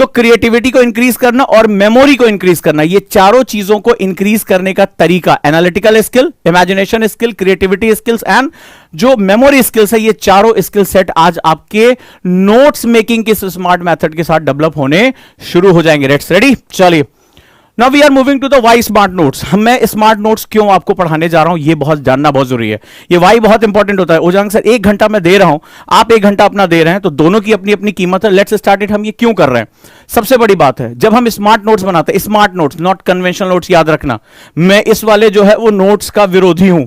तो क्रिएटिविटी को इंक्रीज करना और मेमोरी को इंक्रीज करना, ये चारों चीजों को इंक्रीज करने का तरीका, analytical skill, imagination skill, creativity skills and जो मेमोरी स्किल्स है, ये चारों स्किल सेट आज आपके नोट्स मेकिंग के स्मार्ट मेथड के साथ डेवलप होने शुरू हो जाएंगे। लेट्स रेडी, चलिए now we are moving to the why smart notes. मैं स्मार्ट नोट्स क्यों आपको पढ़ाने जा रहा हूं, ये बहुत जानना बहुत जरूरी है। ये वाई बहुत इंपॉर्टेंट होता है। उजांग सर 1 घंटा मैं दे रहा हूं, आप 1 घंटा अपना दे रहे हैं, तो दोनों की अपनी अपनी कीमत है। Let's start it. हम ये क्यों कर रहे हैं? सबसे बड़ी बात है, जब हम स्मार्ट नोट्स बनाते हैं, smart notes not conventional notes, याद रखना मैं इस वाले जो है वो नोट्स का विरोधी हूं।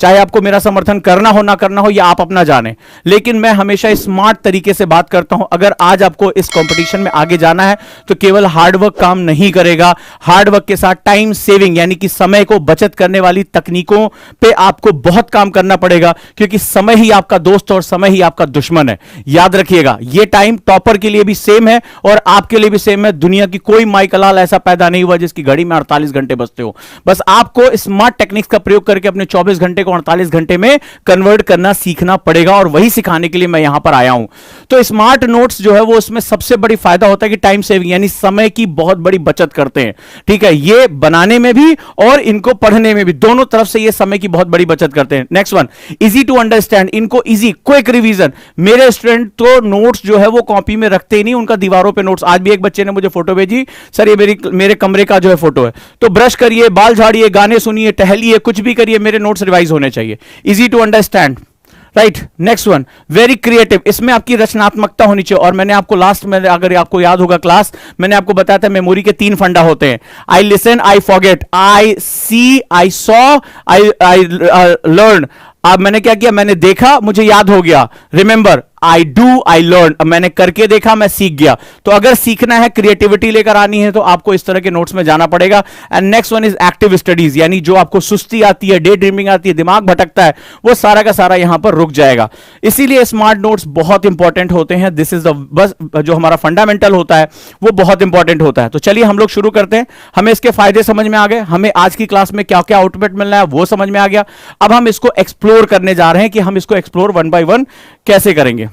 चाहे आपको मेरा समर्थन करना हो ना करना हो, या आप अपना जाने, लेकिन मैं हमेशा स्मार्ट तरीके से बात करता हूं। अगर आज आपको इस कंपटीशन में आगे जाना है तो केवल हार्डवर्क काम नहीं करेगा, हार्डवर्क के साथ टाइम सेविंग यानी कि समय को बचत करने वाली तकनीकों पे आपको बहुत काम करना पड़ेगा, क्योंकि समय ही आपका दोस्त और समय ही आपका दुश्मन है। याद रखिएगा, ये टाइम टॉपर के लिए भी सेम है और आपके लिए भी सेम है। दुनिया की कोई माइकलाल ऐसा पैदा नहीं हुआ जिसकी घड़ी में 48 घंटे बचते हो। बस आपको स्मार्ट टेक्निक्स का प्रयोग करके अपने 24 घंटे को 48 घंटे में कन्वर्ट करना सीखना पड़ेगा, और वही सिखाने के लिए मैं यहां पर आया हूं। तो स्मार्ट नोट्स जो है वो उसमें सबसे बड़ी फायदा होता है कि टाइम सेविंग यानी समय की बहुत बड़ी बचत करते हैं। ठीक है, ये बनाने में भी और इनको पढ़ने में भी, दोनों तरफ से ये समय की बहुत बड़ी बचत करते हैं। Next one, easy to understand, इनको इजी क्विक रिवीजन। मेरे स्टूडेंट तो नोट्स जो है वो कॉपी में रखते ही नहीं, उनका दीवारों पे नोट्स। आज भी एक बच्चे ने मुझे फोटो भेजी, सर ये मेरे कमरे का जो है फोटो है, तो ब्रश करिए, बाल झाड़िए, गाने सुनिए, टहलिए, कुछ भी करिए, मेरे नोट्स रिवाइज होने चाहिए। Easy to understand, right. Next one, very creative, इसमें आपकी रचनात्मकता होनी चाहिए। और मैंने आपको लास्ट में, अगर आपको याद होगा क्लास, मैंने आपको बताया था मेमोरी के 3 फंडा होते हैं। I listen, I forget, I see, I saw, I learn. अब मैंने क्या किया, मैंने देखा, मुझे याद हो गया। Remember, I do, I learn, अब मैंने करके देखा, मैं सीख गया। तो अगर सीखना है, क्रिएटिविटी लेकर आनी है, तो आपको इस तरह के नोट्स में जाना पड़ेगा। And next one is active studies, यानी जो आपको सुस्ती आती है, डे ड्रीमिंग आती है, दिमाग भटकता है, वो सारा का सारा यहां पर रुक जाएगा। इसीलिए स्मार्ट नोट्स बहुत इंपॉर्टेंट होते हैं। दिस इज द बस जो हमारा फंडामेंटल होता है वो बहुत इंपॉर्टेंट होता है। तो चलिए हम लोग शुरू करते हैं। हमें इसके फायदे समझ में आ गए, हमें आज की क्लास में क्या क्या आउटपुट मिलना है वो समझ में आ गया। अब हम इसको एक्सप्लोर करने जा रहे हैं कि हम इसको एक्सप्लोर 1 बाय 1 कैसे करेंगे।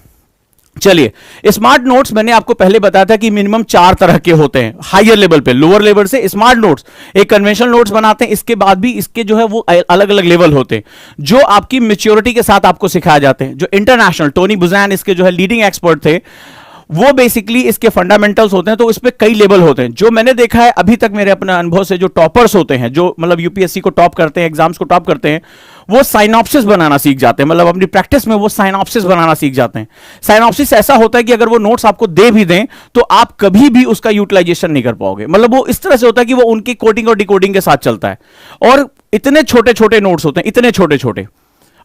चलिए, स्मार्ट नोट्स मैंने आपको पहले बताया था कि मिनिमम 4 तरह के होते हैं हायर लेवल पे। लोअर लेवल से स्मार्ट नोट्स, एक कन्वेंशनल नोट्स बनाते हैं, इसके बाद भी इसके जो है वो अलग अलग लेवल होते हैं जो आपकी मैच्योरिटी के साथ आपको सिखाए जाते हैं। जो इंटरनेशनल, टोनी बुज़ैन इसके जो है लीडिंग एक्सपर्ट थे, वो बेसिकली इसके फंडामेंटल्स होते हैं। तो इस पे कई लेवल होते हैं। जो मैंने देखा है अभी तक मेरे अपने अनुभव से, जो टॉपर्स होते हैं, जो मतलब यूपीएससी को टॉप करते हैं, एग्जाम्स को टॉप करते हैं, वो साइनॉप्सिस बनाना सीख जाते हैं। मतलब अपनी प्रैक्टिस में वो साइनॉप्सिस बनाना सीख जाते हैं। साइनॉप्सिस ऐसा होता है कि अगर वो नोट्स आपको दे भी दें तो आप कभी भी उसका यूटिलाइजेशन नहीं कर पाओगे। मतलब वो इस तरह से होता है कि वो उनकी कोडिंग और डिकोडिंग के साथ चलता है, और इतने छोटे छोटे नोट्स होते हैं, इतने छोटे छोटे।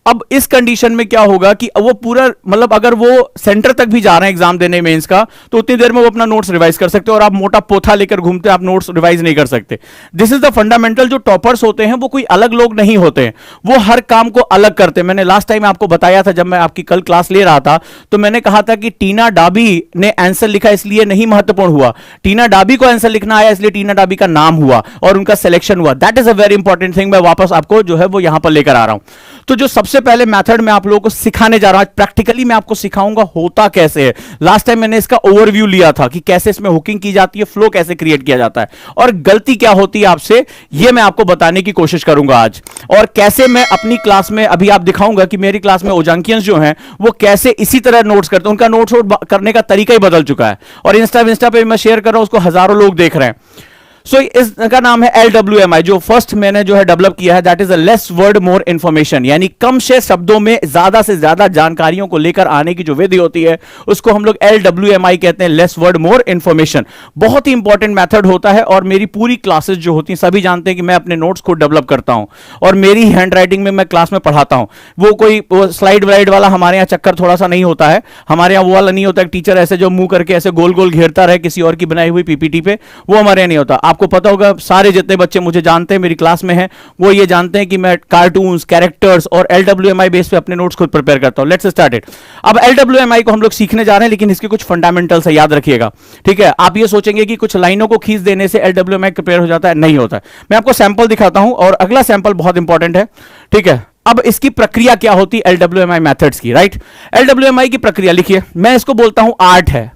अब इस कंडीशन में क्या होगा कि वो पूरा, मतलब अगर वो सेंटर तक भी जा रहे हैं एग्जाम देने मेंस का, तो उतनी देर में वो अपना नोट्स रिवाइज कर सकते हो। और आप मोटा पोथा लेकर घूमते, आप नोट्स रिवाइज नहीं कर सकते। This is the fundamental. जो टॉपर्स होते हैं वो कोई अलग लोग नहीं होते हैं, वो हर काम को अलग करते हैं। मैंने लास्ट टाइम आपको बताया था, जब मैं आपकी कल क्लास ले रहा था, तो मैंने कहा था कि टीना डाबी ने आंसर लिखा इसलिए नहीं महत्वपूर्ण हुआ, टीना डाबी को आंसर लिखना आया इसलिए टीना डाबी का नाम हुआ और उनका सिलेक्शन हुआ। That is a very important thing. मैं वापस आपको जो है वो यहां पर लेकर आ रहा हूं। तो जो सबसे पहले मेथड मैं आप लोगों को सिखाने जा रहा हूं, प्रैक्टिकली मैं आपको सिखाऊंगा होता कैसे है। लास्ट टाइम मैंने इसका ओवरव्यू लिया था कि कैसे इसमें हुकिंग की जाती है, फ्लो कैसे क्रिएट किया जाता है, और गलती क्या होती है आपसे, यह मैं आपको बताने की कोशिश करूंगा आज। और कैसे मैं अपनी क्लास में अभी आप दिखाऊंगा कि मेरी क्लास में ओजांकियंस जो हैं वो कैसे इसी तरह नोट्स करते हैं। उनका नोट्स करने का तरीका ही बदल चुका है, और इंस्टा पे मैं शेयर कर रहा हूं, उसको हजारों लोग देख रहे हैं। सो इसका नाम है LWMI, जो फर्स्ट मैंने जो है डेवलप किया है। That is a less word more information, यानी कम से शब्दों में ज्यादा से ज्यादा जानकारियों को लेकर आने की जो विधि होती है उसको हम लोग LWMI कहते हैं, लेस वर्ड मोर इंफॉर्मेशन। बहुत ही इंपॉर्टेंट मेथड होता है, और मेरी पूरी क्लासेस जो होती हैं सभी जानते हैं कि मैं अपने नोट्स को डेवलप करता हूं, और मेरी हैंड राइटिंग में मैं क्लास में पढ़ाता हूं। वो कोई स्लाइड व्लाइड वाला हमारे यहाँ चक्कर थोड़ा सा नहीं होता है। हमारे यहाँ वो वाला नहीं होता है टीचर ऐसे जो मुंह करके ऐसे गोल गोल घेरता रहे किसी और की बनाई हुई पीपीटी पे, वो हमारे यहाँ नहीं होता। आपको पता होगा, सारे जितने बच्चे मुझे जानते हैं, मेरी क्लास में हैं, वो ये जानते हैं कि मैं कार्टून्स, कैरेक्टर्स और LWMI बेस पे अपने नोट्स खुद प्रिपेयर करता हूं। Let's start it. अब LWMI को हम लोग सीखने जा रहे हैं, लेकिन इसके कुछ फंडामेंटल्स है, याद रखिएगा। ठीक है, आप ये सोचेंगे कि कुछ लाइनों को खींच देने से LWMI प्रिपेयर हो जाता है, नहीं होता है। मैं आपको सैंपल दिखाता हूं, और अगला सैंपल बहुत इंपॉर्टेंट है। ठीक है, अब इसकी प्रक्रिया क्या होती है LWMI मेथड्स की, राइट। LWMI की प्रक्रिया लिखिए, मैं इसको बोलता हूं आर्ट है।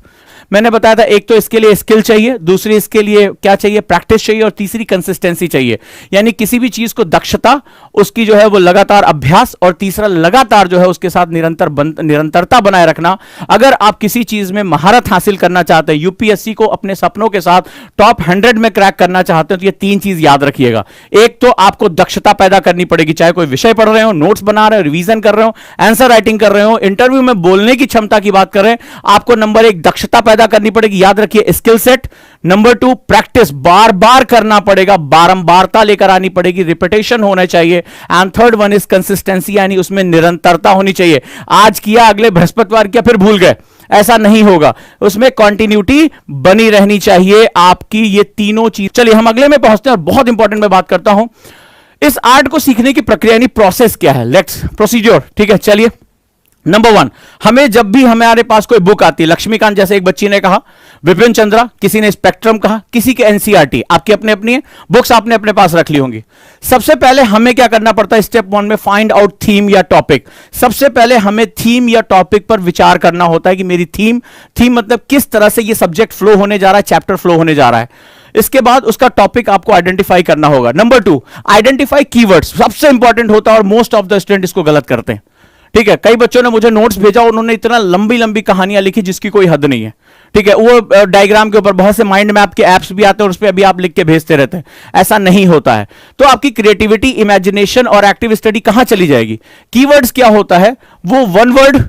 मैंने बताया था एक तो इसके लिए स्किल चाहिए, दूसरी इसके लिए क्या चाहिए, प्रैक्टिस चाहिए, और तीसरी कंसिस्टेंसी चाहिए। यानी किसी भी चीज को दक्षता, उसकी जो है वो लगातार अभ्यास, और तीसरा लगातार जो है उसके साथ निरंतरता बनाए रखना। अगर आप किसी चीज में महारत हासिल करना चाहते हैं, यूपीएससी को अपने सपनों के साथ टॉप 100 में क्रैक करना चाहते हैं, तो ये तीन चीज याद रखिएगा। एक तो आपको दक्षता पैदा करनी पड़ेगी, चाहे कोई विषय पढ़ रहे हो, नोट्स बना रहे हो, रिवीजन कर रहे हो, आंसर राइटिंग कर रहे हो, इंटरव्यू में बोलने की क्षमता की बात कर रहे हैं, आपको नंबर एक दक्षता पैदा करनी पड़ेगी, याद रखिए स्किल सेट। नंबर 2 प्रैक्टिस, बार बार करना पड़ेगा, बारंबारता लेकर आनी पड़ेगी, रिपीटेशन होना चाहिए। And third one is consistency, यानी उसमें निरंतरता होनी चाहिए। आज किया, अगले बृहस्पतिवार किया, फिर भूल गए, ऐसा नहीं होगा। उसमें कंटिन्यूटी बनी रहनी चाहिए आपकी, ये तीनों चीज। चलिए हम अगले में पहुंचते हैं, और बहुत इंपॉर्टेंट मैं बात करता हूं, इस आर्ट को सीखने की प्रक्रिया यानी प्रोसेस क्या है। लेट्स प्रोसीजर, ठीक है। चलिए नंबर 1, हमें जब भी हमारे पास कोई बुक आती है, लक्ष्मीकांत जैसे एक बच्ची ने कहा, विपिन चंद्रा, किसी ने स्पेक्ट्रम कहा, किसी के एनसीईआरटी, आपकी अपने अपनी है, बुक्स आपने अपने पास रख ली होंगी। सबसे पहले हमें क्या करना पड़ता है, स्टेप 1 में फाइंड आउट थीम या टॉपिक। सबसे पहले हमें थीम या टॉपिक पर विचार करना होता है कि मेरी थीम मतलब किस तरह से ये सब्जेक्ट फ्लो होने जा रहा है, चैप्टर फ्लो होने जा रहा है। इसके बाद उसका टॉपिक आपको आइडेंटिफाई करना होगा। नंबर 2, आइडेंटिफाई कीवर्ड्स, सबसे इंपॉर्टेंट होता है, और मोस्ट ऑफ द स्टूडेंट इसको गलत करते हैं। ठीक है, कई बच्चों ने मुझे नोट्स भेजा, उन्होंने इतना लंबी लंबी कहानियां लिखी जिसकी कोई हद नहीं है। ठीक है, वो डायग्राम के ऊपर बहुत से माइंड मैप के एप्स भी आते हैं और उस पर अभी आप लिख के भेजते रहते हैं, ऐसा नहीं होता है। तो आपकी क्रिएटिविटी, इमेजिनेशन और एक्टिव स्टडी कहां चली जाएगी। कीवर्ड्स क्या होता है, वो 1 वर्ड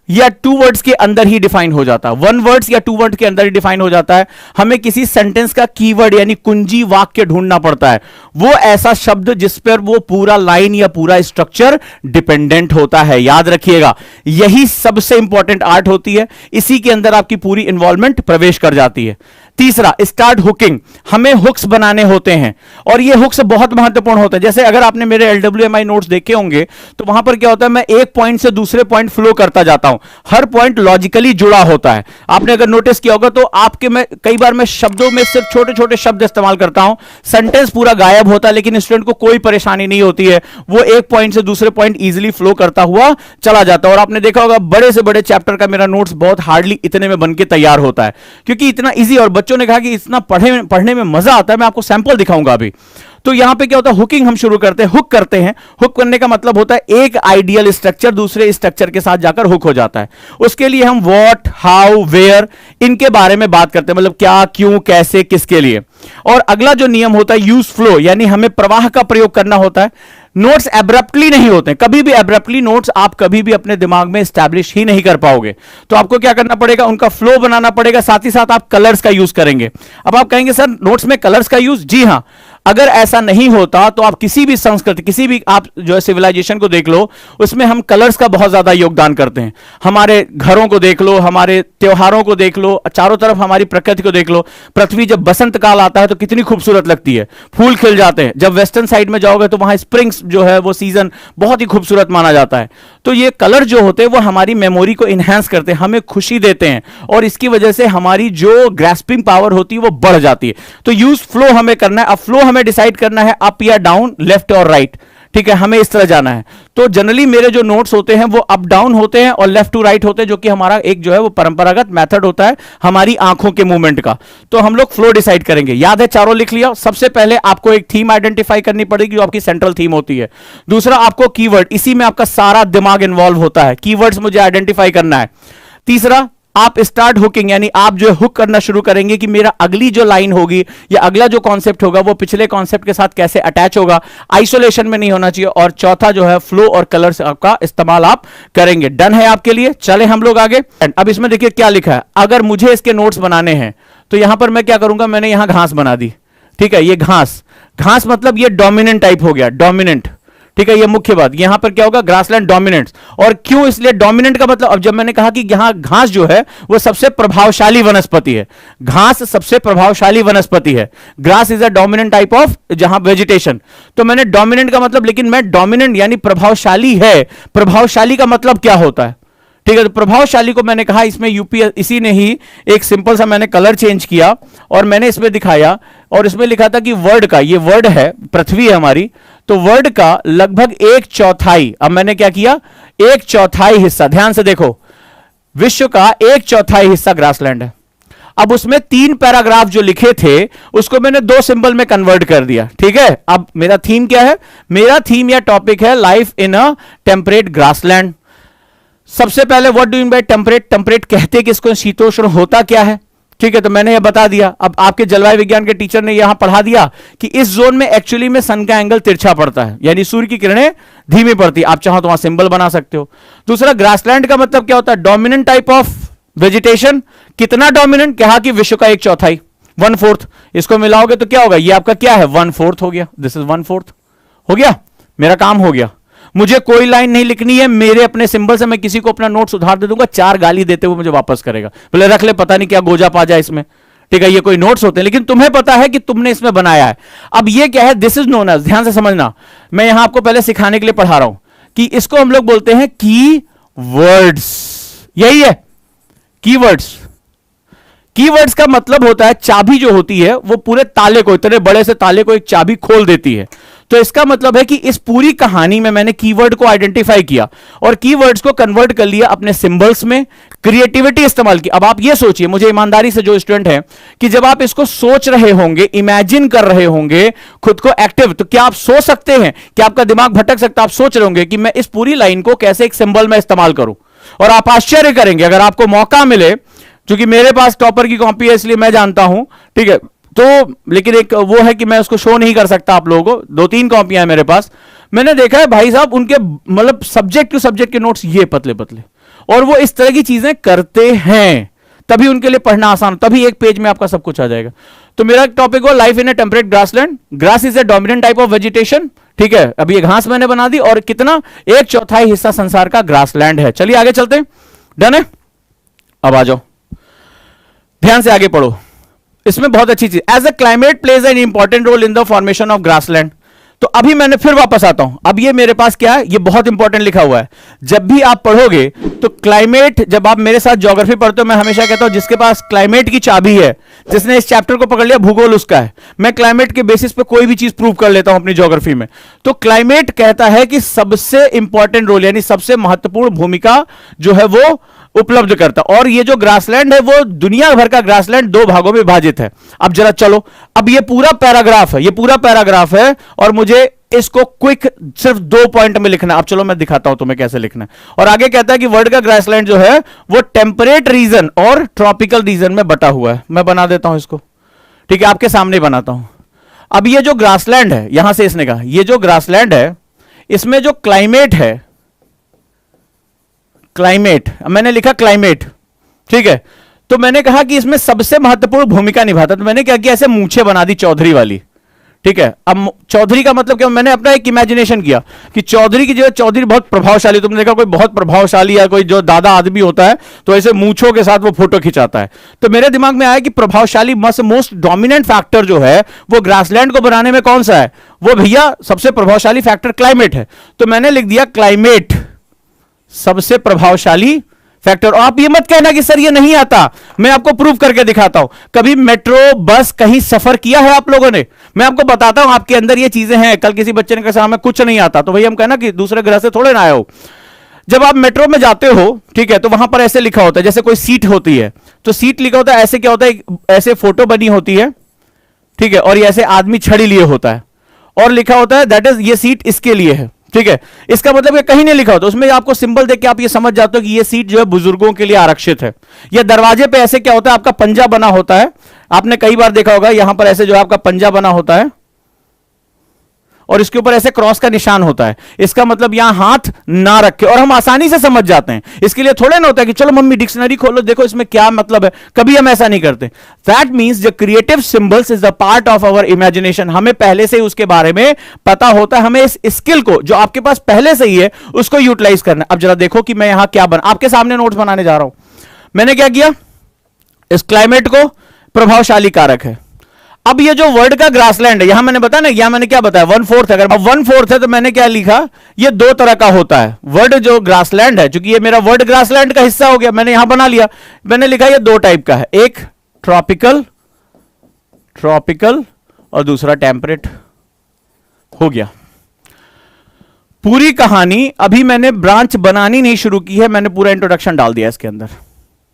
या 2 वर्ड्स के अंदर ही डिफाइन हो जाता है, 1 वर्ड्स या 2 वर्ड के अंदर ही डिफाइन हो जाता है। हमें किसी सेंटेंस का कीवर्ड यानी कुंजी वाक्य ढूंढना पड़ता है, वो ऐसा शब्द जिस पर वो पूरा लाइन या पूरा स्ट्रक्चर डिपेंडेंट होता है। याद रखिएगा, यही सबसे इंपॉर्टेंट आर्ट होती है, इसी के अंदर आपकी पूरी इन्वॉल्वमेंट प्रवेश कर जाती है। तीसरा, स्टार्ट हुकिंग, हमें हुक्स बनाने होते हैं, और ये हुक्स बहुत महत्वपूर्ण होते हैं। जैसे अगर आपने मेरे LWMI नोट्स देखे होंगे तो वहां पर क्या होता है, मैं एक पॉइंट से दूसरे पॉइंट फ्लो करता जाता हूं, हर पॉइंट लॉजिकली जुड़ा होता है। आपने अगर नोटिस किया होगा तो आपके में कई बार मैं शब्दों में सिर्फ छोटे छोटे शब्द इस्तेमाल करता हूं, सेंटेंस पूरा गायब होता है, लेकिन स्टूडेंट को कोई परेशानी नहीं होती है, वो एक पॉइंट से दूसरे पॉइंट इजिली फ्लो करता हुआ चला जाता है। और आपने देखा होगा बड़े से बड़े चैप्टर का मेरा नोट्स बहुत हार्डली इतने में बनके तैयार होता है, क्योंकि इतना इजी, और बच्चों ने कहा कि इतना पढ़ने में मजा आता है। मैं आपको सैंपल दिखाऊंगा अभी। तो यहां पे क्या होता है, हुकिंग हम शुरू करते हैं, हुक करते हैं। हुक करने का मतलब होता है एक आइडियल स्ट्रक्चर दूसरे स्ट्रक्चर के साथ जाकर हुक हो जाता है। उसके लिए हम व्हाट, हाउ, वेयर, इनके बारे में बात करते हैं, मतलब क्या, क्यों, कैसे, किसके लिए। और अगला जो नियम होता है यूज फ्लो, यानी हमें प्रवाह का प्रयोग करना होता है। नोट्स एब्रप्टली नहीं होते, कभी भी एब्रप्टली नोट्स आप कभी भी अपने दिमाग में एस्टैब्लिश ही नहीं कर पाओगे। तो आपको क्या करना पड़ेगा, उनका फ्लो बनाना पड़ेगा, साथ ही साथ आप कलर्स का यूज करेंगे। अब आप कहेंगे सर नोट्स में कलर्स का यूज, जी हां, अगर ऐसा नहीं होता तो आप किसी भी संस्कृति, किसी भी आप जो है सिविलाइजेशन को देख लो, उसमें हम कलर्स का बहुत ज्यादा योगदान करते हैं। हमारे घरों को देख लो, हमारे त्योहारों को देख लो, चारों तरफ हमारी प्रकृति को देख लो। पृथ्वी जब बसंत काल आता है तो कितनी खूबसूरत लगती है, फूल खिल जाते हैं। जब वेस्टर्न साइड में जाओगे तो वहां स्प्रिंग्स जो है वो सीजन बहुत ही खूबसूरत माना जाता है। तो ये कलर जो होते हैं वो हमारी मेमोरी को इनहेंस करते हैं, हमें खुशी देते हैं, और इसकी वजह से हमारी जो ग्रैस्पिंग पावर होती है वो बढ़ जाती है। तो यूज फ्लो हमें करना है। अब फ्लो हमें डिसाइड करना है अप या डाउन, लेफ्ट और राइट। ठीक है, हमें इस तरह जाना है। तो जनरली मेरे जो नोट्स होते हैं वो अप डाउन होते हैं और लेफ्ट टू राइट होते हैं, जो कि हमारा एक जो है वो परंपरागत मेथड होता है हमारी आंखों के मूवमेंट का। तो हम लोग फ्लो डिसाइड करेंगे। याद है, चारों लिख लिया। सबसे पहले आपको एक थीम आइडेंटिफाई करनी पड़ेगी जो आपकी सेंट्रल थीम होती है। दूसरा, आपको कीवर्ड, इसी में आपका सारा दिमाग इन्वॉल्व होता है, कीवर्ड्स मुझे आइडेंटिफाई करना है। तीसरा, आप स्टार्ट हुकिंग, यानी आप जो हुक करना शुरू करेंगे कि मेरा अगली जो लाइन होगी या अगला जो कॉन्सेप्ट होगा वो पिछले कॉन्सेप्ट के साथ कैसे अटैच होगा, आइसोलेशन में नहीं होना चाहिए। और चौथा जो है फ्लो और कलर्स का इस्तेमाल आप करेंगे। डन है आपके लिए। चले हम लोग आगे। अब इसमें देखिए क्या लिखा है, अगर मुझे इसके नोट्स बनाने हैं तो यहां पर मैं क्या करूंगा, मैंने यहां घास बना दी। ठीक है, ये घास, घास मतलब ये डोमिनेंट टाइप हो गया, डोमिनेंट। ठीक है, ये मुख्य बात। यहां पर क्या होगा, ग्रासलैंड डोमिनेंट। और क्यों, इसलिए डोमिनेंट का मतलब, अब जब मैंने कहा कि यहां घास जो है वो सबसे प्रभावशाली वनस्पति है, घास सबसे प्रभावशाली वनस्पति है, grass is a dominant type of जहां वेजिटेशन। तो मैंने डोमिनेंट का मतलब, लेकिन मैं डोमिनेंट यानी प्रभावशाली है, प्रभावशाली का मतलब क्या होता है। ठीक है, तो प्रभावशाली को मैंने कहा इसमें यूपी, इसी ने ही एक सिंपल सा मैंने कलर चेंज किया और मैंने इसमें दिखाया, और इसमें लिखा था कि वर्ड का, ये वर्ड है, पृथ्वी है हमारी, तो वर्ड का लगभग 1/4, अब मैंने क्या किया, 1/4 हिस्सा, ध्यान से देखो, विश्व का 1/4 हिस्सा ग्रासलैंड है। अब उसमें 3 पैराग्राफ जो लिखे थे उसको मैंने 2 सिंबल में कन्वर्ट कर दिया, ठीक है। अब मेरा थीम क्या है? मेरा थीम या टॉपिक है life in a temperate grassland. सबसे पहले what do mean by temperate? Temperate कहते किसको? शीतोष्ण होता क्या है, ठीक है, तो मैंने ये बता दिया। अब आपके जलवायु विज्ञान के टीचर ने यहां पढ़ा दिया कि इस जोन में एक्चुअली में सन का एंगल तिरछा पड़ता है, यानी सूर्य की किरणें धीमी पड़ती है। आप चाहो तो वहां सिंबल बना सकते हो। दूसरा, ग्रासलैंड का मतलब क्या होता है? Dominant type of vegetation. कितना डोमिनेंट? कहा कि विश्व का 1/4, 1/4। इसको मिलाओगे तो क्या होगा? ये आपका क्या है? 1/4 हो गया। दिस इज 1/4 हो गया, मेरा काम हो गया। मुझे कोई लाइन नहीं लिखनी है, मेरे अपने सिंबल से मैं किसी को अपना नोट सुधार दे दूंगा, 4 गाली देते हुए मुझे वापस करेगा, बोले रख ले, पता नहीं क्या गोजा पाजा इसमें, ठीक है। ये कोई नोट्स होते हैं, लेकिन तुम्हें पता है कि तुमने इसमें बनाया है। अब ये क्या है? दिस इज नोन एज, ध्यान से समझना, मैं यहां आपको पहले सिखाने के लिए पढ़ा रहा हूं कि इसको हम लोग बोलते हैं की वर्ड्स। यही है कीवर्ड्स। कीवर्ड्स का मतलब होता है चाबी जो होती है वो पूरे ताले को, इतने बड़े से ताले को एक चाबी खोल देती है। तो इसका मतलब है कि इस पूरी कहानी में मैंने कीवर्ड को आइडेंटिफाई किया और कीवर्ड्स को कन्वर्ट कर लिया अपने सिंबल्स में, क्रिएटिविटी इस्तेमाल की। अब आप ये सोचिए, मुझे ईमानदारी से जो स्टूडेंट है, कि जब आप इसको सोच रहे होंगे, इमेजिन कर रहे होंगे खुद को एक्टिव, तो क्या आप सोच सकते हैं कि आपका दिमाग भटक सकता है? आप सोच रहे होंगे कि मैं इस पूरी लाइन को कैसे एक सिंबल में इस्तेमाल करूं, और आप आश्चर्य करेंगे अगर आपको मौका मिले, क्योंकि मेरे पास टॉपर की कॉपी है इसलिए मैं जानता हूं, ठीक है। तो लेकिन एक वो है कि मैं उसको शो नहीं कर सकता आप लोगों को, 2-3 कॉपियां हैं मेरे पास। मैंने देखा है भाई साहब उनके मतलब सब्जेक्ट टू सब्जेक्ट के नोट्स ये पतले पतले, और वो इस तरह की चीजें करते हैं, तभी उनके लिए पढ़ना आसान, तभी एक पेज में आपका सब कुछ आ जाएगा। तो मेरा टॉपिक हो life in A temperate grassland. Grass is a dominant type of vegetation, ठीक है। अब ये घास मैंने बना दी, और कितना? 1/4 हिस्सा संसार का ग्रासलैंड है। चलिए आगे चलते हैं, डन है। अब आ जाओ, ध्यान से आगे पढ़ो, इसमें बहुत अच्छी चीज, as a climate plays an important role in the formation of grassland. तो अभी मैंने फिर वापस आता हूं, अब ये मेरे पास क्या है? ये बहुत इंपॉर्टेंट लिखा हुआ है। जब भी आप पढ़ोगे तो क्लाइमेट, जब आप मेरे साथ ज्योग्राफी पढ़ते हो, मैं हमेशा कहता हूं जिसके पास क्लाइमेट की चाबी है, जिसने इस चैप्टर को पकड़ लिया, भूगोल उसका है। मैं क्लाइमेट के बेसिस पे कोई भी चीज प्रूव कर लेता हूं अपनी ज्योग्राफी में। तो क्लाइमेट कहता है कि सबसे इंपॉर्टेंट रोल, यानी सबसे महत्वपूर्ण भूमिका जो है वो उपलब्ध करता, और ये जो ग्रासलैंड है वो दुनिया भर का ग्रासलैंड 2 भागों में विभाजित है। अब जरा चलो, अब ये पूरा पैराग्राफ है, ये पूरा पैराग्राफ है, और मुझे इसको क्विक सिर्फ 2 पॉइंट में लिखना है। अब चलो मैं दिखाता हूं तुम्हें कैसे लिखना है। और आगे कहता है कि वर्ल्ड का ग्रासलैंड जो है वो टेम्परेट रीजन और ट्रॉपिकल रीजन में बटा हुआ है। मैं बना देता हूं इसको, ठीक है, आपके सामने बनाता हूं। अब ये जो ग्रासलैंड है, यहां से इसने कहा ये जो ग्रासलैंड है, इसमें जो क्लाइमेट है, क्लाइमेट, मैंने लिखा क्लाइमेट, ठीक है। तो मैंने कहा कि इसमें सबसे महत्वपूर्ण भूमिका निभाता, तो मैंने क्या किया? ऐसे मूछे बना दी चौधरी वाली, ठीक है। अब चौधरी का मतलब क्या? मैंने अपना एक इमेजिनेशन किया कि चौधरी की जगह, चौधरी बहुत प्रभावशाली, तुमने देखा कोई बहुत प्रभावशाली या कोई जो दादा आदमी होता है तो ऐसे मूछों के साथ वो फोटो खिंचाता है। तो मेरे दिमाग में आया कि प्रभावशाली, मोस्ट डोमिनेंट फैक्टर जो है वो ग्रासलैंड को बनाने में कौन सा है? वो भैया सबसे प्रभावशाली फैक्टर क्लाइमेट है। तो मैंने लिख दिया क्लाइमेट सबसे प्रभावशाली फैक्टर। और आप ये मत कहना कि सर ये नहीं आता, मैं आपको प्रूव करके दिखाता हूं। कभी मेट्रो, बस, कहीं सफर किया है आप लोगों ने? मैं आपको बताता हूं, आपके अंदर ये चीजें हैं। कल किसी बच्चे ने कहा हमें कुछ नहीं आता, तो भैया हम कहना कि दूसरे ग्रह से थोड़े ना आए हो। जब आप मेट्रो में जाते हो, ठीक है, तो वहां पर ऐसे लिखा होता है, जैसे कोई सीट होती है तो सीट लिखा होता है, ऐसे क्या होता है? ऐसे फोटो बनी होती है, ठीक है, और ये ऐसे आदमी छड़ी लिए होता है, और लिखा होता है दैट इज, ये सीट इसके लिए है, ठीक है। इसका मतलब ये कहीं नहीं लिखा होता, उसमें आपको सिंबल देख के आप ये समझ जाते हो कि ये सीट जो है बुजुर्गों के लिए आरक्षित है। या दरवाजे पे ऐसे क्या होता है? आपका पंजा बना होता है, आपने कई बार देखा होगा, यहां पर ऐसे जो है आपका पंजा बना होता है, और इसके ऊपर ऐसे क्रॉस का निशान होता है। इसका मतलब यहां हाथ ना रखे, और हम आसानी से समझ जाते हैं। इसके लिए थोड़े ना होता है कि चलो मम्मी डिक्शनरी खोलो, देखो इसमें क्या मतलब है, कभी हम ऐसा नहीं करते। That means the creative symbols is the part of our imagination. हमें पहले से ही उसके बारे में पता होता है, हमें इस स्किल को जो आपके पास पहले से ही है उसको यूटिलाइज करना। अब जरा देखो कि मैं यहां क्या आपके सामने नोट्स बनाने जा रहा हूं। मैंने क्या किया? इस क्लाइमेट को प्रभावशाली कारक है। अब ये जो वर्ल्ड का ग्रासलैंड है, यहां मैंने बताया ना, यहां मैंने क्या बताया? 1/4 है। अगर 1/4 है तो मैंने क्या लिखा? ये 2 तरह का होता है। वर्ल्ड जो ग्रासलैंड है, चूंकि ये मेरा वर्ल्ड ग्रासलैंड का हिस्सा हो गया, मैंने यहां बना लिया, मैंने लिखा ये 2 टाइप का है, एक ट्रॉपिकल और दूसरा टेम्परेट। हो गया पूरी कहानी। अभी मैंने ब्रांच बनानी नहीं शुरू की है, मैंने पूरा इंट्रोडक्शन डाल दिया इसके अंदर,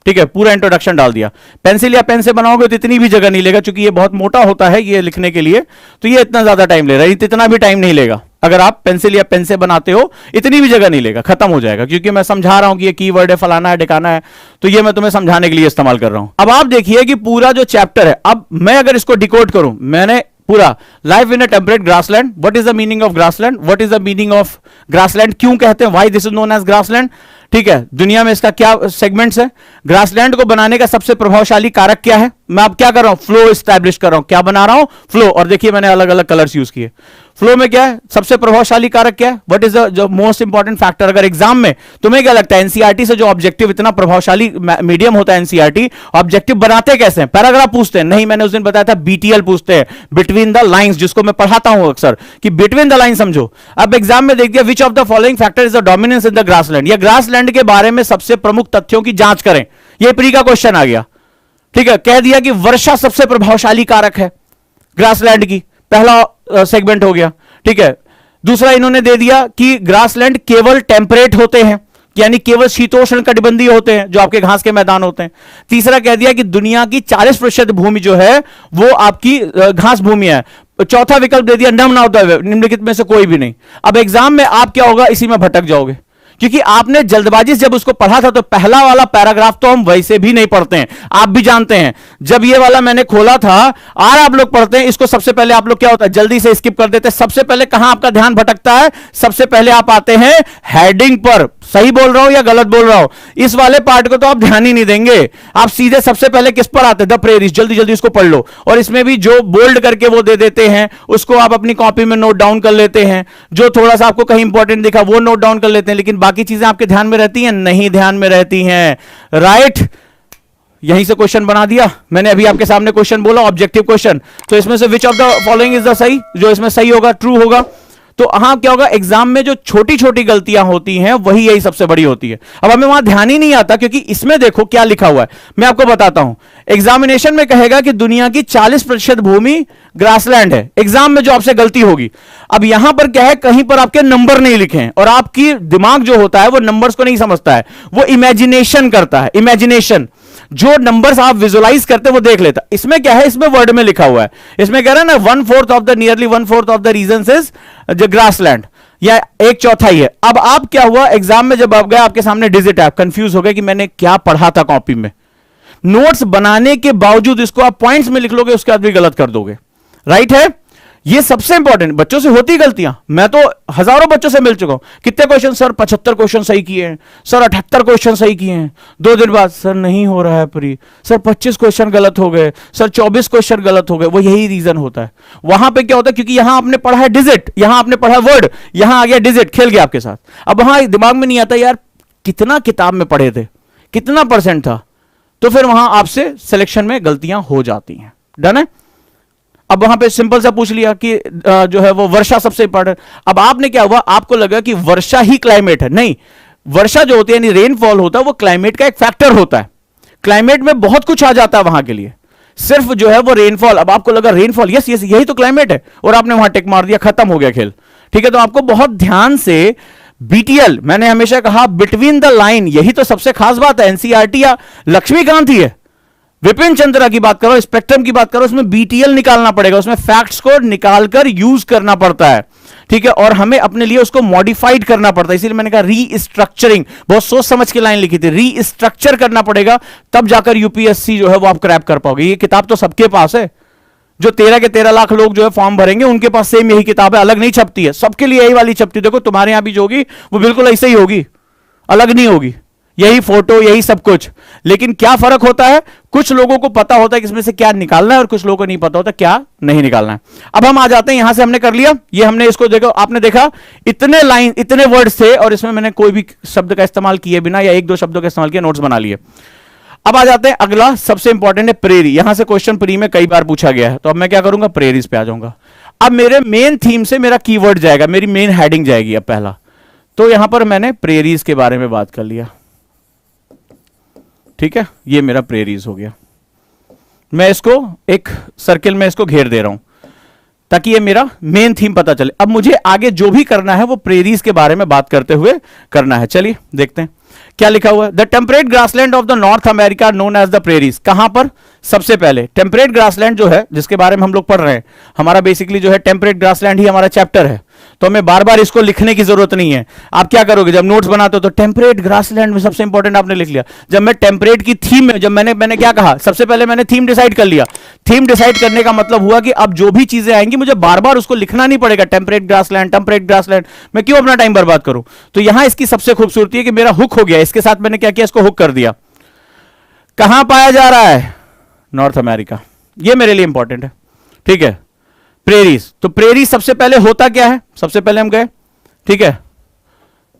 ठीक है, पूरा इंट्रोडक्शन डाल दिया। पेंसिल या पेन से बनाओगे तो इतनी भी जगह नहीं लेगा, क्योंकि ये बहुत मोटा होता है ये लिखने के लिए, तो ये इतना ज्यादा टाइम ले रहा है, इतना भी टाइम नहीं लेगा। अगर आप पेंसिल या पेन से बनाते हो इतनी भी जगह नहीं लेगा, खत्म हो जाएगा, क्योंकि मैं समझा रहा हूं कि ये कीवर्ड है, फलाना है, ढिकाना है, तो ये मैं तुम्हें समझाने के लिए इस्तेमाल कर रहा हूं। अब आप देखिए कि पूरा जो चैप्टर है, अब मैं अगर इसको डिकोड करूं, मैंने पूरा life in a temperate grassland, what is the meaning of grassland, what is the meaning of grassland, क्यों कहते हैं, why this is known as grassland, ठीक है, दुनिया में इसका क्या सेगमेंट्स है, ग्रासलैंड को बनाने का सबसे प्रभावशाली कारक क्या है, मैं अब क्या कर रहा हूं, फ्लो एस्टैब्लिश कर रहा हूं, क्या बना रहा हूं, फ्लो। और देखिए मैंने अलग अलग कलर्स यूज किए। फ्लो में क्या है, सबसे प्रभावशाली कारक क्या है, what is the most important factor. अगर एग्जाम में तुम्हें क्या लगता है, एनसीईआरटी से जो ऑब्जेक्टिव इतना प्रभावशाली मीडियम होता है एनसीईआरटी, ऑब्जेक्टिव बनाते कैसे हैं, पैराग्राफ पूछते हैं, नहीं, मैंने उस दिन बताया था बीटीएल पूछते हैं, बिटवीन द लाइंस, जिसको मैं पढ़ाता हूं अक्सर कि बिटवीन द लाइन समझो। अब एग्जाम में देख दिया, which of the following factor is the dominance in the grassland, या ग्रासलैंड के बारे में सबसे प्रमुख तथ्यों की जांच करें, यह प्री का क्वेश्चन आ गया, ठीक है। कह दिया कि वर्षा सबसे प्रभावशाली कारक है ग्रासलैंड की, पहला सेगमेंट हो गया, ठीक है। दूसरा इन्होंने दे दिया कि ग्रासलैंड केवल टेम्परेट होते हैं, यानी केवल शीतोष्ण कटिबंधीय होते हैं, जो आपके घास के मैदान होते हैं। तीसरा कह दिया कि दुनिया की 40% भूमि जो है वो आपकी घास भूमि है। चौथा विकल्प दे दिया नम नाउदय, निम्नलिखित में से कोई भी नहीं। अब एग्जाम में आप क्या होगा, इसी में भटक जाओगे, क्योंकि आपने जल्दबाजी से जब उसको पढ़ा था तो पहला वाला पैराग्राफ तो हम वैसे भी नहीं पढ़ते हैं, आप भी जानते हैं। जब ये वाला मैंने खोला था, और आप लोग पढ़ते हैं इसको, सबसे पहले आप लोग क्या होता है, जल्दी से स्किप कर देते हैं। सबसे पहले कहां आपका ध्यान भटकता है, सबसे पहले आप आते हैं हेडिंग पर। सही बोल रहा हूं या गलत बोल रहा हूं, इस वाले पार्ट को तो आप ध्यान ही नहीं देंगे, आप सीधे सबसे पहले किस पर आते हैं, द प्रेरीज, जल्दी जल्दी इसको पढ़ लो। और इसमें भी जो बोल्ड करके वो दे देते हैं उसको आप अपनी कॉपी में नोट डाउन कर लेते हैं, जो थोड़ा सा आपको कहीं इंपॉर्टेंट दिखा वो नोट डाउन कर लेते हैं, लेकिन बाकी चीजें आपके ध्यान में रहती हैं, नहीं ध्यान में रहती हैं, राइट। यहीं से क्वेश्चन बना दिया मैंने, अभी आपके सामने क्वेश्चन बोला, ऑब्जेक्टिव क्वेश्चन, तो इसमें से which of the following is the सही, जो इसमें सही होगा, ट्रू होगा। तो हाँ क्या होगा, एग्जाम में जो छोटी छोटी गलतियां होती हैं वही यही सबसे बड़ी होती है। अब हमें वहां ध्यान ही नहीं आता, क्योंकि इसमें देखो क्या लिखा हुआ है, मैं आपको बताता हूं। एग्जामिनेशन में कहेगा कि दुनिया की 40% भूमि ग्रासलैंड है, एग्जाम में जो आपसे गलती होगी। अब यहां पर क्या है, कहीं पर आपके नंबर नहीं लिखे हैं, और आपकी दिमाग जो होता है वो नंबर्स को नहीं समझता है, वो इमेजिनेशन करता है, इमेजिनेशन, जो नंबर्स आप विजुलाइज करते वो देख लेता। इसमें क्या है, इसमें वर्ड में लिखा हुआ है, इसमें कह रहा है ना 1/4 of the, nearly 1/4 of the region is the grassland, या 1/4 है। अब आप क्या हुआ, एग्जाम में जब आप गए आपके सामने डिजिट है, आप कंफ्यूज हो गए कि मैंने क्या पढ़ा था कॉपी में। नोट्स बनाने के बावजूद इसको आप पॉइंट्स में लिख लोगे, उसके बाद भी गलत कर दोगे, राइट है। ये सबसे इंपॉर्टेंट, बच्चों से होती गलतियां, मैं तो हजारों बच्चों से मिल चुका हूं। कितने क्वेश्चन सर, 75 क्वेश्चन सही किए हैं सर, 78 क्वेश्चन सही किए हैं, 2 दिन बाद सर नहीं हो रहा है प्री, सर 25 क्वेश्चन गलत हो गए, सर 24 क्वेश्चन गलत हो गए। वो यही रीजन होता है। वहां पे क्या होता है, क्योंकि यहां आपने पढ़ा है डिजिट, यहां आपने पढ़ा वर्ड, यहां आ गया डिजिट, खेल गया आपके साथ। अब वहां दिमाग में नहीं आता यार कितना किताब में पढ़े थे, कितना परसेंट था, तो फिर वहां आपसे सिलेक्शन में गलतियां हो जाती हैं। डन है। अब वहां पे सिंपल सा पूछ लिया कि जो है वो वर्षा सबसे इंपॉर्टेंट। अब आपने क्या हुआ, आपको लगा कि वर्षा ही क्लाइमेट है, नहीं, वर्षा जो होती है यानी रेनफॉल होता है वो क्लाइमेट का एक फैक्टर होता है। क्लाइमेट में बहुत कुछ आ जाता है वहां के लिए, सिर्फ जो है वो रेनफॉल। अब आपको लगा रेनफॉल, यस यस यही तो क्लाइमेट है, और आपने वहां टिक मार दिया, खत्म हो गया खेल, ठीक है। तो आपको बहुत ध्यान से बीटीएल, मैंने हमेशा कहा बिटवीन द लाइन, यही तो सबसे खास बात है। एनसीईआरटी या लक्ष्मीकांत ही है, विपिन चंद्रा की बात करो, स्पेक्ट्रम की बात करो, उसमें बीटीएल निकालना पड़ेगा, उसमें फैक्ट्स को निकालकर यूज करना पड़ता है, ठीक है। और हमें अपने लिए उसको मॉडिफाइड करना पड़ता है, इसीलिए मैंने कहा रीस्ट्रक्चरिंग, बहुत सोच समझ के लाइन लिखी थी, रीस्ट्रक्चर करना पड़ेगा, तब जाकर यूपीएससी जो है वो आप क्रैक कर पाओगे। ये किताब तो सबके पास है, जो 13 के 13 लाख लोग जो है फॉर्म भरेंगे उनके पास सेम यही किताब है, अलग नहीं छपती है, सबके लिए यही वाली छपती है। देखो तुम्हारे यहां भी जो होगी वो बिल्कुल ऐसे ही होगी, अलग नहीं होगी, यही फोटो यही सब कुछ। लेकिन क्या फर्क होता है, कुछ लोगों को पता होता है कि इसमें से क्या निकालना है, और कुछ लोगों को नहीं पता होता क्या नहीं निकालना है। अब हम आ जाते हैं, यहां से हमने कर लिया, ये हमने इसको देखो, आपने देखा इतने लाइन इतने वर्ड्स थे, और इसमें मैंने कोई भी शब्द का इस्तेमाल किए बिना या 1-2 शब्दों का इस्तेमाल किया, नोट्स बना लिए। अब आ जाते हैं, अगला सबसे इंपॉर्टेंट है प्रेरी। यहां से क्वेश्चन प्री में कई बार पूछा गया है, तो अब मैं क्या करूंगा, प्रेरीज पे आ जाऊंगा। अब मेरे मेन थीम से मेरा कीवर्ड जाएगा, मेरी मेन हेडिंग जाएगी। अब पहला तो यहां पर मैंने प्रेरीज के बारे में बात कर लिया, ठीक है, ये मेरा प्रेरीज हो गया। मैं इसको एक सर्किल में इसको घेर दे रहा हूं, ताकि ये मेरा मेन थीम पता चले। अब मुझे आगे जो भी करना है वो प्रेरीज के बारे में बात करते हुए करना है। चलिए देखते हैं क्या लिखा हुआ है। The temperate grassland of the North America known as the prairies. कहां पर? सबसे पहले टेम्परेट ग्रासलैंड जो है, जिसके बारे में हम लोग पढ़ रहे हैं, हमारा बेसिकली जो है टेम्परेट ग्रासलैंड ही हमारा चैप्टर है, तो हमें बार बार इसको लिखने की जरूरत नहीं है। आप क्या करोगे जब नोट्स बनाते हो तो टेम्परेट ग्रासलैंड में सबसे इंपॉर्टेंट आपने लिख लिया। जब मैं टेम्परेट की थीम में, जब मैंने क्या कहा, सबसे पहले मैंने थीम डिसाइड कर लिया। थीम डिसाइड करने का मतलब हुआ कि अब जो भी चीजें आएंगी मुझे बार बार उसको लिखना नहीं पड़ेगा, टेम्परेट ग्रासलैंड, टेम्परेट ग्रासलैंड, मैं क्यों अपना टाइम बर्बाद करूं। तो यहां इसकी सबसे खूबसूरती है कि मेरा हुक हो गया, इसके साथ मैंने क्या किया, इसको हुक कर दिया। कहां पाया जा रहा है? North America. ये मेरे लिए इंपॉर्टेंट है, ठीक है। प्रेरीज, तो प्रेरीज सबसे पहले होता क्या है, सबसे पहले हम गए, ठीक है,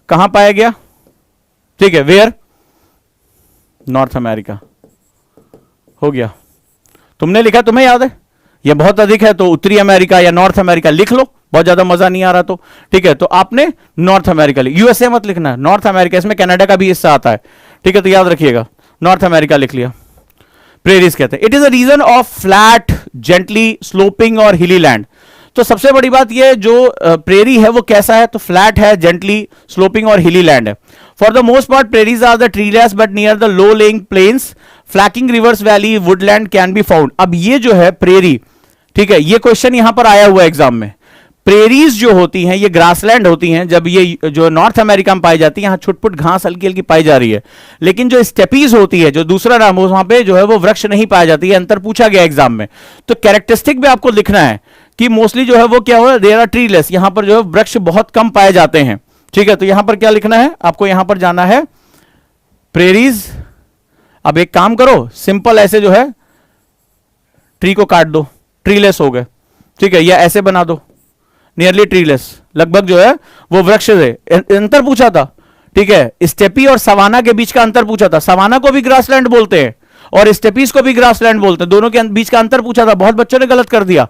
कहां पाया गया, ठीक है, वेयर, नॉर्थ अमेरिका, हो गया। तुमने लिखा, तुम्हें याद है, यह बहुत अधिक है तो उत्तरी अमेरिका या नॉर्थ अमेरिका लिख लो, बहुत ज्यादा मजा नहीं आ रहा तो, ठीक है। तो आपने नॉर्थ अमेरिका लिख, यूएसए मत लिखना है, नॉर्थ अमेरिका, इसमें कनाडा का भी हिस्सा आता है, ठीक है, तो याद रखिएगा, नॉर्थ अमेरिका लिख लिया। प्रेरीज कहते हैं it is a region of flat, gently sloping और हिली लैंड। तो सबसे बड़ी बात यह, जो प्रेरी है वो कैसा है, तो फ्लैट है, जेंटली स्लोपिंग और हिली लैंड है। For the most part prairies are the treeless but near the low lying plains, flanking rivers valley, woodland can be found. अब ये जो है प्रेरी, ठीक है, ये क्वेश्चन यहां पर आया हुआ है एग्जाम में। प्रेरीज जो होती हैं ये ग्रासलैंड होती हैं, जब ये जो नॉर्थ अमेरिका में पाई जाती है, यहां छुटपुट घास हल्की हल्की पाई जा रही है। लेकिन जो स्टेपीज होती है, जो दूसरा नाम है, वहां पे जो है वो वृक्ष नहीं पाया जाती है। अंतर पूछा गया एग्जाम में, तो कैरेक्टरिस्टिक भी आपको लिखना है कि मोस्टली जो है वो क्या हुआ, देयर आर ट्रीलेस, यहां पर जो है वृक्ष बहुत कम पाए जाते हैं, ठीक है। तो यहां पर क्या लिखना है आपको, यहां पर जाना है प्रेरीज। अब एक काम करो, सिंपल ऐसे जो है ट्री को काट दो, ट्रीलेस हो गए, ठीक है, या ऐसे बना दो, नियरली ट्रीलेस, लगभग जो है वो वृक्ष है। अंतर पूछा था, ठीक है, स्टेपी और सवाना के बीच का अंतर पूछा था। सवाना को भी ग्रासलैंड बोलते हैं और स्टेपीज को भी ग्रासलैंड बोलते हैं, दोनों के बीच का अंतर पूछा था, बहुत बच्चों ने गलत कर दिया।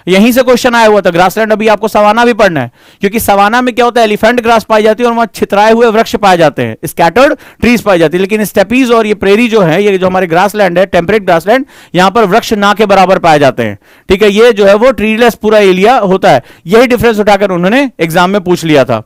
यहीं से क्वेश्चन आया हुआ था। ग्रासलैंड अभी आपको सवाना भी पढ़ना है, क्योंकि सवाना में क्या होता है, एलिफेंट ग्रास पाई जाती है और वहां छितराए हुए वृक्ष पाए जाते हैं, स्कैटर्ड ट्रीज पाई जाती है। लेकिन स्टेपीज और ये प्रेरी जो है, ये जो हमारे ग्रासलैंड है, टेम्परेट ग्रासलैंड, यहां पर वृक्ष ना के बराबर पाए जाते हैं, ठीक है। ये जो है वो ट्रीलेस पूरा एरिया होता है। यही डिफरेंस उठाकर उन्होंने एग्जाम में पूछ लिया था।